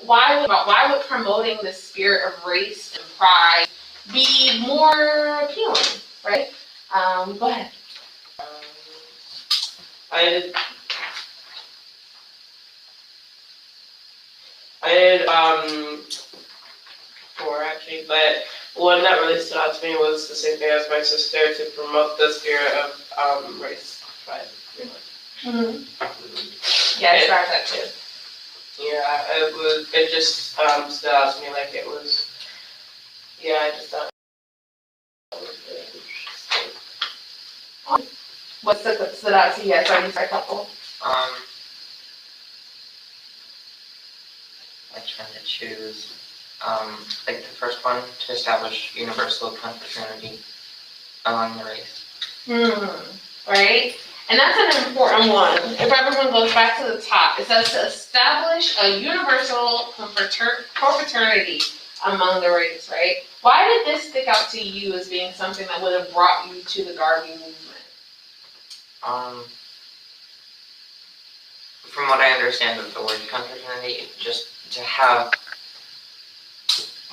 Why would promoting the spirit of race and pride be more appealing, right? Go ahead. I did four actually, but one that really stood out to me was the same thing as my sister, to promote the spirit of race pride. Mm-hmm. Yeah, I started that too. Yeah, it just stood out to me like it was. Yeah, I just thought it was really interesting. What stood out to you? Yes, I need a couple. I'm trying to choose. Like the first one, to establish universal confraternity among the race. Right? And that's an important one. If everyone goes back to the top, it says to establish a universal confraternity among the race, right? Why did this stick out to you as being something that would have brought you to the Garvey movement? From what I understand of the word confraternity, just to have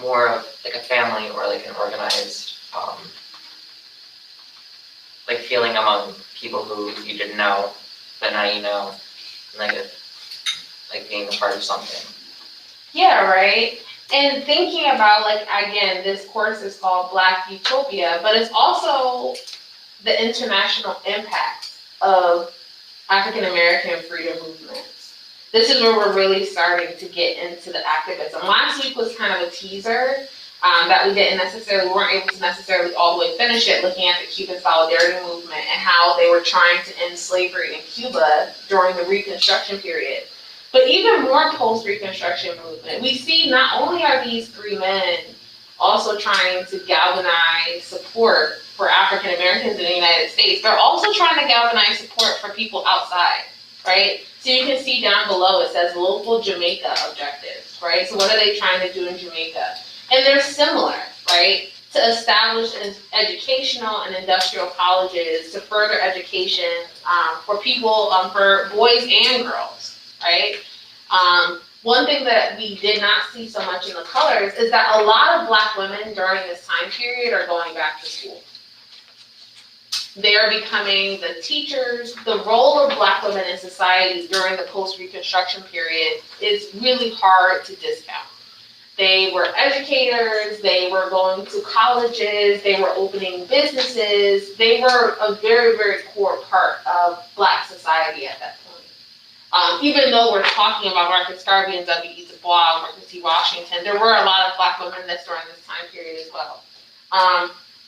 more of like a family or like an organized like feeling among people who you didn't know, but now you know, and like being a part of something. Yeah, right. And thinking about, like, again, this course is called Black Utopia, but it's also the international impact of African American freedom movements. This is where we're really starting to get into the activism. Last week was kind of a teaser that we weren't able to necessarily all the way finish it, looking at the Cuban Solidarity Movement and how they were trying to end slavery in Cuba during the Reconstruction period. But even more post-Reconstruction movement, we see not only are these three men also trying to galvanize support for African Americans in the United States, they're also trying to galvanize support for people outside, right? So you can see down below it says local Jamaica objectives, right? So what are they trying to do in Jamaica? And they're similar, right? To establish educational and industrial colleges to further education for people, for boys and girls, right? One thing that we did not see so much in the colors is that a lot of Black women during this time period are going back to school. They are becoming the teachers. The role of Black women in society during the post-Reconstruction period is really hard to discount. They were educators, they were going to colleges, they were opening businesses. They were a very, very core part of Black society at that point. Even though we're talking about Marcus Garvey and W.E. Du Bois, Marcus T. Washington, there were a lot of Black women that's during this time period as well.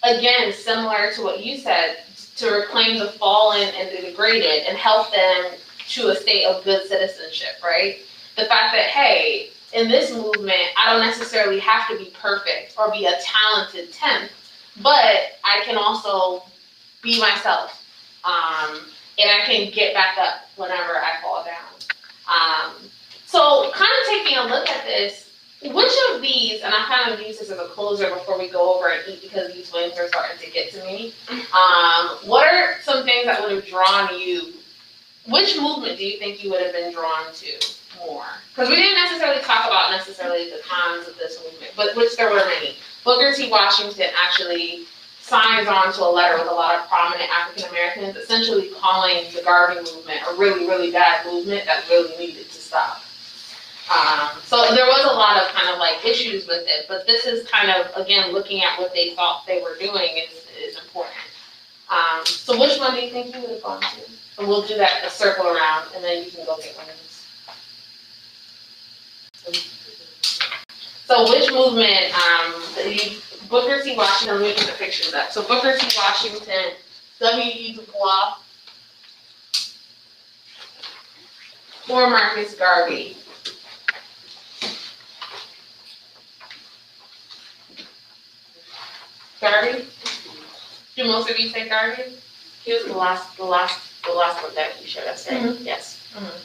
Again, similar to what you said, to reclaim the fallen and the degraded and help them to a state of good citizenship, right? The fact that, hey, in this movement, I don't necessarily have to be perfect or be a talented temp, but I can also be myself. And I can get back up whenever I fall down. So kind of taking a look at this, which of these, and I kind of use this as a closer before we go over and eat because these wings are starting to get to me. What are some things that would have drawn you? Which movement do you think you would have been drawn to more? Because we didn't necessarily talk about the cons of this movement, but which there were many. Booker T. Washington actually signs on to a letter with a lot of prominent African Americans, essentially calling the Garvey movement a really, really bad movement that really needed to stop. So there was a lot of kind of like issues with it, but this is kind of, again, looking at what they thought they were doing is important. So which one do you think you would have gone to? And we'll do that, a circle around, and then you can go get one of these. So which movement, Booker T. Washington, let me get the pictures up. So Booker T. Washington, W.E. Du Bois, or Marcus Garvey. Garvey? Do most of you say Garvey? He was the last one that you showed us. Mm-hmm. Yes. Mm-hmm.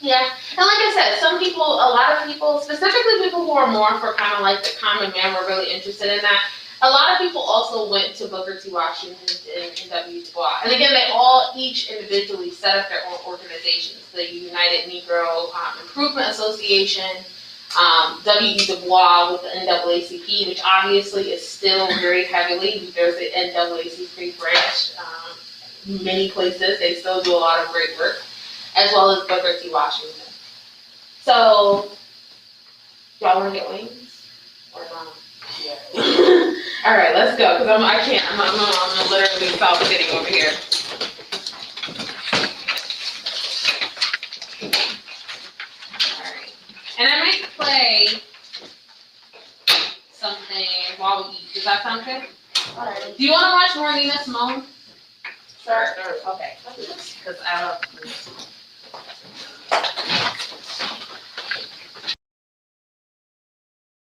Yeah, and like I said, a lot of people, specifically people who are more for kind of like the common man, were really interested in that. a lot of people also went to Booker T. Washington and W. Du Bois. And again, they all each individually set up their own organizations. The United Negro Improvement Association, W.E. Du Bois with the NAACP, which obviously is still very heavily, there's the NAACP branch, many places, they still do a lot of great work, as well as Booker T. Washington. So, y'all wanna get wings? Or not? Yeah. All right, let's go, because I can't, I'm literally sitting over here. All right, and I might play something while we eat. Does that sound good? All right. Do you want to watch more Nina Simone? Sure. Okay. Because I love